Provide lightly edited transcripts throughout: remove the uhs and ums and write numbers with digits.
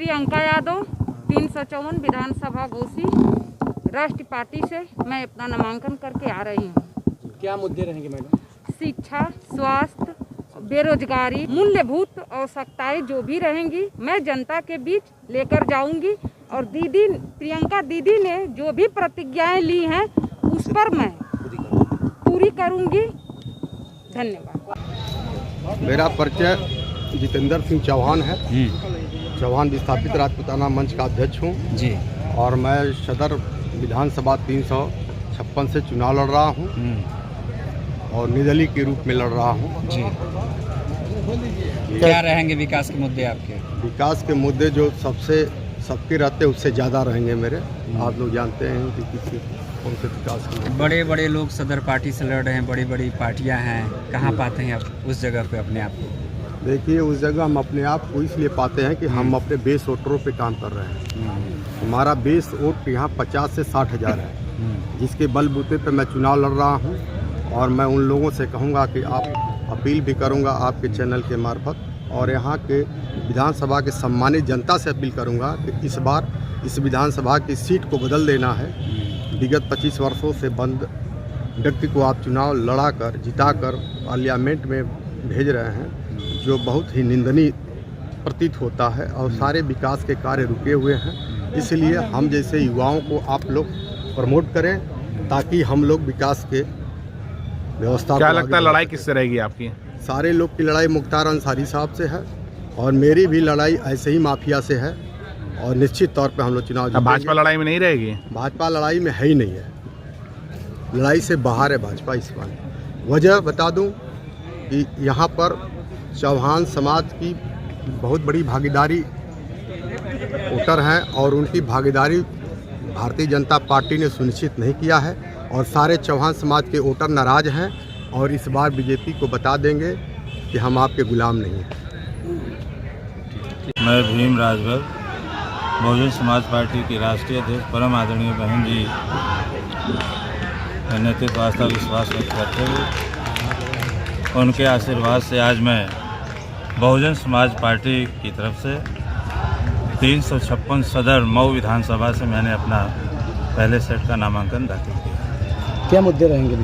प्रियंका यादव 354 विधानसभा घोसी राष्ट्रीय पार्टी से मैं अपना नामांकन करके आ रही हूँ। क्या मुद्दे रहेंगे मैडम? शिक्षा, स्वास्थ्य, बेरोजगारी, मूल्यभूत आवश्यकताएं जो भी रहेंगी मैं जनता के बीच लेकर जाऊंगी और दीदी प्रियंका दीदी ने जो भी प्रतिज्ञाएं ली हैं उस पर मैं पूरी करूंगी। धन्यवाद। मेरा परिचय जितेंद्र सिंह चौहान है। चौहान विस्थापित राजपूताना मंच का अध्यक्ष हूँ जी। और मैं सदर विधानसभा 356 से चुनाव लड़ रहा हूँ और निर्दलीय के रूप में लड़ रहा हूँ जी। क्या रहेंगे विकास के मुद्दे आपके? विकास के मुद्दे जो सबके रहते उससे ज़्यादा रहेंगे मेरे। आप लोग जानते हैं कि किसी कौन से विकास के बड़े बड़े लोग सदर पार्टी से लड़ रहे हैं, बड़ी बड़ी पार्टियां हैं, कहाँ पाते हैं आप उस जगह पे अपने आप को? देखिए, उस जगह हम अपने आप को इसलिए पाते हैं कि हम अपने बेस वोटरों पे काम कर रहे हैं। हमारा बेस वोट यहाँ 50 से 60 हज़ार है, जिसके बलबूते पे मैं चुनाव लड़ रहा हूँ। और मैं उन लोगों से कहूँगा कि आप अपील भी करूँगा आपके चैनल के मार्फत और यहाँ के विधानसभा के सम्मानित जनता से अपील करूँगा कि इस बार इस विधानसभा की सीट को बदल देना है। विगत 25 वर्षों से बंद व्यक्ति को आप चुनाव लड़ाकर जिताकर पार्लियामेंट में भेज रहे हैं, जो बहुत ही निंदनीय प्रतीत होता है और सारे विकास के कार्य रुके हुए हैं। इसलिए हम जैसे युवाओं को आप लोग प्रमोट करें ताकि हम लोग विकास के व्यवस्था। क्या लगता है लड़ाई किससे रहेगी आपकी? सारे लोग की लड़ाई मुख्तार अंसारी साहब से है और मेरी भी लड़ाई ऐसे ही माफिया से है और निश्चित तौर पे हम लोग चुनाव जीतेंगे। भाजपा लड़ाई में नहीं रहेगी? भाजपा लड़ाई में है ही नहीं है, लड़ाई से बाहर है भाजपा इस बार। वजह बता दूं कि यहाँ पर चौहान समाज की बहुत बड़ी भागीदारी वोटर हैं और उनकी भागीदारी भारतीय जनता पार्टी ने सुनिश्चित नहीं किया है और सारे चौहान समाज के वोटर नाराज हैं और इस बार बीजेपी को बता देंगे कि हम आपके गुलाम नहीं हैं। मैं भीम राजभर बहुजन समाज पार्टी की राष्ट्रीय अध्यक्ष परम आदरणीय बहन जी का नेतृत्व आस्था विश्वास व्यक्त करते हुए उनके आशीर्वाद से आज मैं बहुजन समाज पार्टी की तरफ से 356 सदर मऊ विधानसभा से मैंने अपना पहले सेट का नामांकन दाखिल किया। क्या मुद्दे रहेंगे?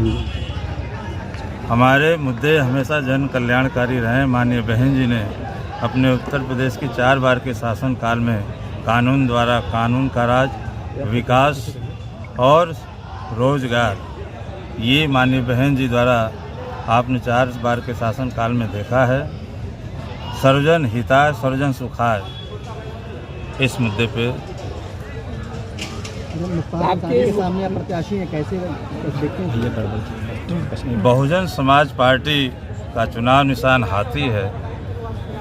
हमारे मुद्दे हमेशा जन कल्याणकारी रहे। माननीय बहन जी ने अपने उत्तर प्रदेश की 4 बार के शासनकाल में कानून द्वारा कानून का राज, विकास और रोजगार, ये माननीय बहन जी द्वारा आपने 4 बार के शासनकाल में देखा है। सर्वजन हिताय सर्वजन सुखाय इस मुद्दे पे आपके सामने प्रत्याशी हैं, कैसे देखते हैं? बहुजन समाज पार्टी का चुनाव निशान हाथी है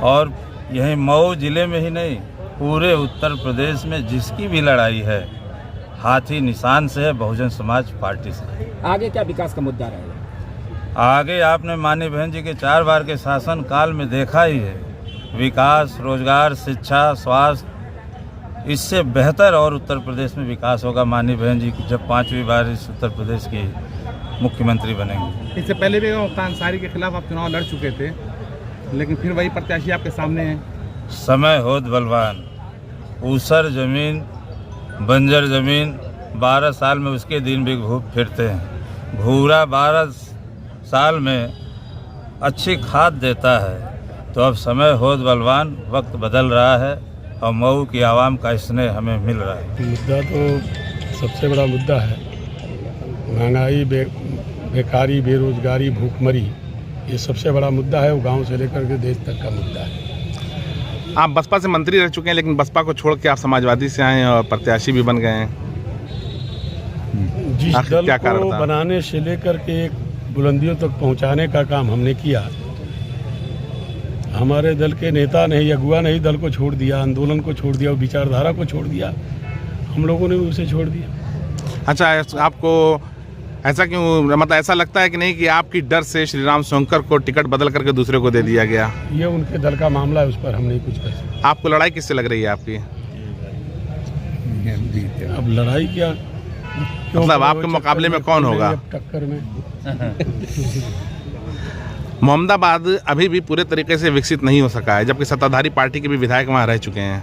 और यही मऊ जिले में ही नहीं पूरे उत्तर प्रदेश में जिसकी भी लड़ाई है हाथी निशान से है, बहुजन समाज पार्टी से। आगे क्या विकास का मुद्दा रहेगा? आगे आपने माननीय बहन जी के 4 बार के शासन काल में देखा ही है, विकास, रोजगार, शिक्षा, स्वास्थ्य, इससे बेहतर और उत्तर प्रदेश में विकास होगा माननीय बहन जी जब 5वीं बार इस उत्तर प्रदेश की मुख्यमंत्री बनेंगे। इससे पहले भी मुख्तार अंसारी के खिलाफ आप चुनाव लड़ चुके थे, लेकिन फिर वही प्रत्याशी आपके सामने है। समय होत बलवान, ऊसर जमीन, बंजर ज़मीन 12 साल में उसके दिन भी फिरते हैं। भूरा 12 साल में अच्छी खाद देता है। तो अब समय होत बलवान, वक्त बदल रहा है और मऊ की आवाम का स्नेह हमें मिल रहा है। मुद्दा तो सबसे बड़ा मुद्दा है महंगाई, बेकारी, बेरोजगारी, भूखमरी, ये सबसे बड़ा मुद्दा है। वो गांव से लेकर के देश तक का मुद्दा है। आप बसपा से मंत्री रह चुके हैं, लेकिन बसपा को छोड़ के आप समाजवादी से आए और प्रत्याशी भी बन गए हैं। जिस दल को बनाने से लेकर के एक बुलंदियों तक पहुंचाने का काम हमने किया, हमारे दल के नेता नहीं, अगुआ नहीं दल को छोड़ दिया, आंदोलन को छोड़ दिया, विचारधारा को छोड़ दिया, हम लोगों ने भी उसे छोड़ दिया। अच्छा, आपको ऐसा क्यों, मतलब ऐसा लगता है कि नहीं कि आपकी डर से श्रीराम शंकर को टिकट बदल करके दूसरे को दे दिया गया? ये उनके दल का मामला है, उस पर हम नहीं कुछ कर सकते। आपको लड़ाई किससे लग रही है आपकी? अब लड़ाई क्या, मतलब आपके मुकाबले में कौन होगा टक्कर में? मोहम्मदाबाद अभी भी पूरे तरीके से विकसित नहीं हो सका है, जबकि सत्ताधारी पार्टी के भी विधायक वहाँ रह चुके हैं।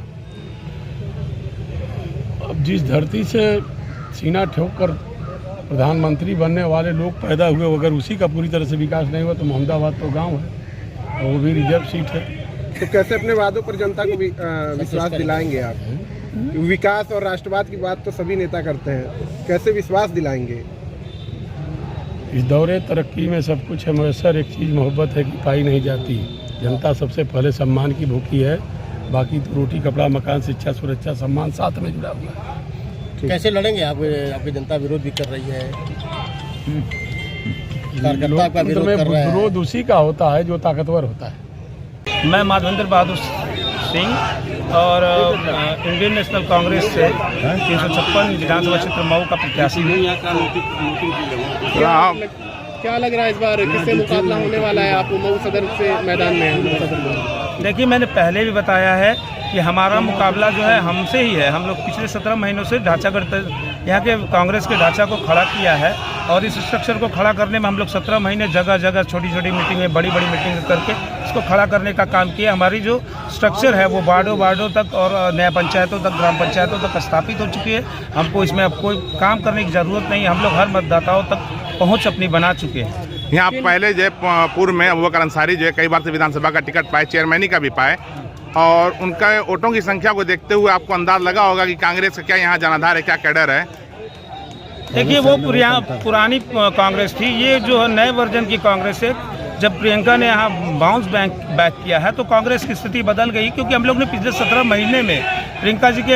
अब जिस धरती से सीना ठोक कर प्रधानमंत्री बनने वाले लोग पैदा हुए, अगर उसी का पूरी तरह से विकास नहीं हुआ तो मोहम्मदाबाद तो गांव है और वो भी रिजर्व सीट है। तो कैसे अपने वादों पर जनता को विश्वास दिलाएंगे आप? विकास और राष्ट्रवाद की बात तो सभी नेता करते हैं, कैसे विश्वास दिलाएंगे? इस दौरे तरक्की में सब कुछ है मयसर, एक चीज़ मोहब्बत है कि पाई नहीं जाती। जनता सबसे पहले सम्मान की भूखी है, बाकी तो रोटी कपड़ा मकान शिक्षा सुरक्षा सम्मान साथ में जुड़ा हुआ है। कैसे लड़ेंगे आप? आपकी जनता विरोध भी कर रही है, कार्यकर्ता का विरोध कर रहा है। विरोध उसी का होता है जो ताकतवर होता है। मैं माधवेंद्र बहादुर सिंह और इंडियन नेशनल कांग्रेस से 356 विधानसभा क्षेत्र मऊ का प्रत्याशी हूँ। क्या लग रहा है इस बार किससे मुकाबला होने वाला है? आप मऊ सदर से मैदान में हैं। देखिए, मैंने पहले भी बताया है कि हमारा मुकाबला जो है हमसे ही है। हम लोग पिछले 17 महीनों से ढांचागत यहाँ के कांग्रेस के ढांचा को खड़ा किया है और इस स्ट्रक्चर को खड़ा करने में हम लोग 17 महीने जगह जगह छोटी छोटी मीटिंगें बड़ी बड़ी मीटिंग करके इसको खड़ा करने का काम किया। हमारी जो स्ट्रक्चर है वो वार्डों तक और नया पंचायतों तक, ग्राम पंचायतों तक स्थापित हो चुकी है। हमको इसमें अब कोई काम करने की ज़रूरत नहीं है। हम लोग हर मतदाताओं तक पहुँच अपनी बना चुके हैं। यहाँ पहले जयपुर में अबूबकर अंसारी जो है कई बार से विधानसभा का टिकट पाए, चेयरमैनी का भी पाए, और उनका वोटों की संख्या को देखते हुए आपको अंदाज लगा होगा कि कांग्रेस का क्या यहाँ जनाधार है, क्या कैडर है? देखिए, वो पुरानी कांग्रेस थी। ये जो है नए वर्जन की कांग्रेस है। जब प्रियंका ने यहाँ बाउंस बैक किया है तो कांग्रेस की स्थिति बदल गई, क्योंकि हम लोग ने पिछले 17 महीने में प्रियंका जी के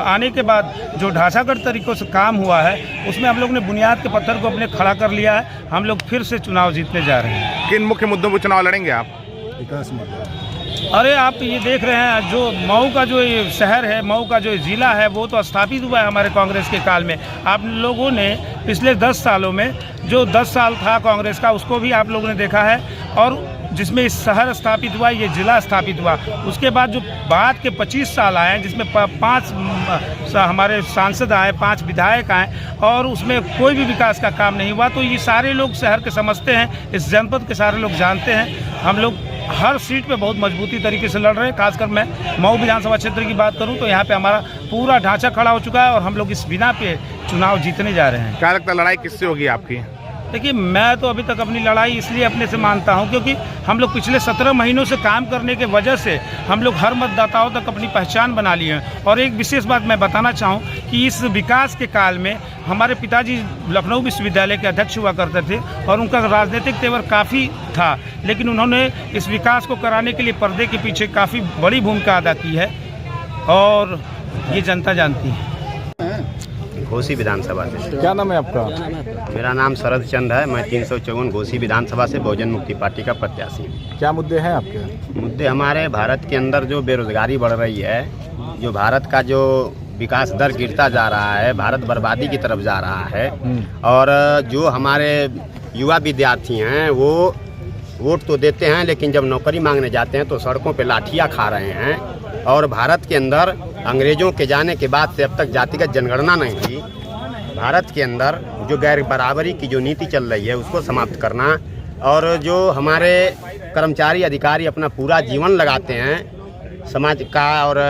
आने के बाद जो ढांचागत तरीकों से काम हुआ है उसमें हम लोग ने बुनियाद के पत्थर को अपने खड़ा कर लिया है। हम लोग फिर से चुनाव जीतने जा रहे हैं। किन मुख्य मुद्दों पर चुनाव लड़ेंगे आप? विकास मुद्दा। अरे आप ये देख रहे हैं, जो मऊ का जो ये शहर है, मऊ का जो ज़िला है, वो तो स्थापित हुआ है हमारे कांग्रेस के काल में। आप लोगों ने पिछले 10 सालों में जो 10 साल था कांग्रेस का, उसको भी आप लोगों ने देखा है। और जिसमें इस शहर स्थापित हुआ, ये ज़िला स्थापित हुआ, उसके बाद जो बाद के 25 साल आए जिसमें 5 हमारे सांसद आए, 5 विधायक आए, और उसमें कोई भी विकास का काम नहीं हुआ। तो ये सारे लोग शहर के समझते हैं, इस जनपद के सारे लोग जानते हैं। हम लोग हर सीट पे बहुत मजबूती तरीके से लड़ रहे हैं। खासकर मैं मऊ विधानसभा क्षेत्र की बात करूं तो यहाँ पे हमारा पूरा ढांचा खड़ा हो चुका है और हम लोग इस बिना पे चुनाव जीतने जा रहे हैं। क्या लगता है लड़ाई किससे होगी आपकी? देखिए, मैं तो अभी तक अपनी लड़ाई इसलिए अपने से मानता हूं क्योंकि हम लोग पिछले 17 महीनों से काम करने के वजह से हम लोग हर मतदाताओं तक अपनी पहचान बना ली है। और एक विशेष बात मैं बताना चाहूं कि इस विकास के काल में हमारे पिताजी लखनऊ विश्वविद्यालय के अध्यक्ष हुआ करते थे और उनका राजनीतिक तेवर काफ़ी था, लेकिन उन्होंने इस विकास को कराने के लिए पर्दे के पीछे काफ़ी बड़ी भूमिका अदा की है और ये जनता जानती है। घोसी विधानसभा से। क्या नाम है आपका? मेरा नाम शरद चंद्र है। मैं 354 घोसी विधानसभा से बहुजन मुक्ति पार्टी का प्रत्याशी हूँ। क्या मुद्दे हैं आपके? मुद्दे हमारे भारत के अंदर जो बेरोजगारी बढ़ रही है, जो भारत का जो विकास दर गिरता जा रहा है, भारत बर्बादी की तरफ जा रहा है, और जो हमारे युवा विद्यार्थी हैं वो वोट तो देते हैं लेकिन जब नौकरी मांगने जाते हैं तो सड़कों पे लाठियाँ खा रहे हैं। और भारत के अंदर अंग्रेज़ों के जाने के बाद से अब तक जातिगत जनगणना नहीं हुई। भारत के अंदर जो गैर बराबरी की जो नीति चल रही है उसको समाप्त करना, और जो हमारे कर्मचारी अधिकारी अपना पूरा जीवन लगाते हैं समाज का और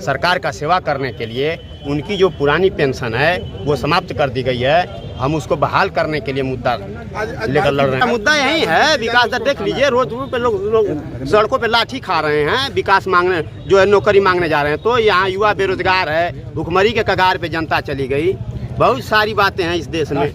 सरकार का सेवा करने के लिए, उनकी जो पुरानी पेंशन है वो समाप्त कर दी गई है। हम उसको बहाल करने के लिए मुद्दा लेकर लड़ रहे हैं। मुद्दा यही है, विकास दर देख लीजिए, रोज पे लोग सड़कों पे लाठी खा रहे हैं, विकास मांगने जो है नौकरी मांगने जा रहे हैं। तो यहाँ युवा बेरोजगार है, भुखमरी के कगार पे जनता चली गई। बहुत सारी बातें हैं इस देश में।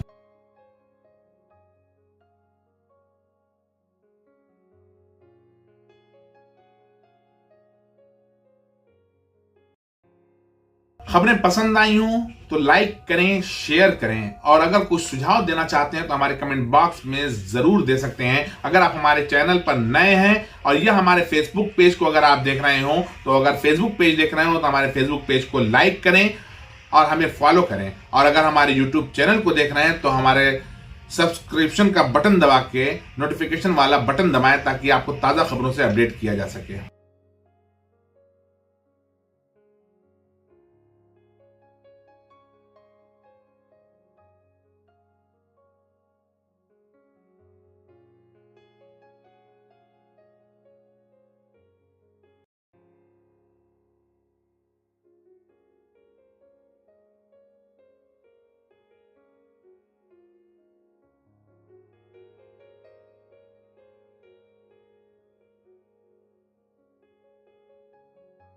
खबरें पसंद आई हों तो लाइक करें, शेयर करें, और अगर कुछ सुझाव देना चाहते हैं तो हमारे कमेंट बॉक्स में जरूर दे सकते हैं। अगर आप हमारे चैनल पर नए हैं और यह हमारे फेसबुक पेज को अगर आप देख रहे हो, तो अगर फेसबुक पेज देख रहे हो तो हमारे फेसबुक पेज को लाइक करें और हमें फॉलो करें। और अगर हमारे यूट्यूब चैनल को देख रहे हैं तो हमारे सब्सक्रिप्शन का बटन दबा के नोटिफिकेशन वाला बटन दबाएं ताकि आपको ताज़ा खबरों से अपडेट किया जा सके।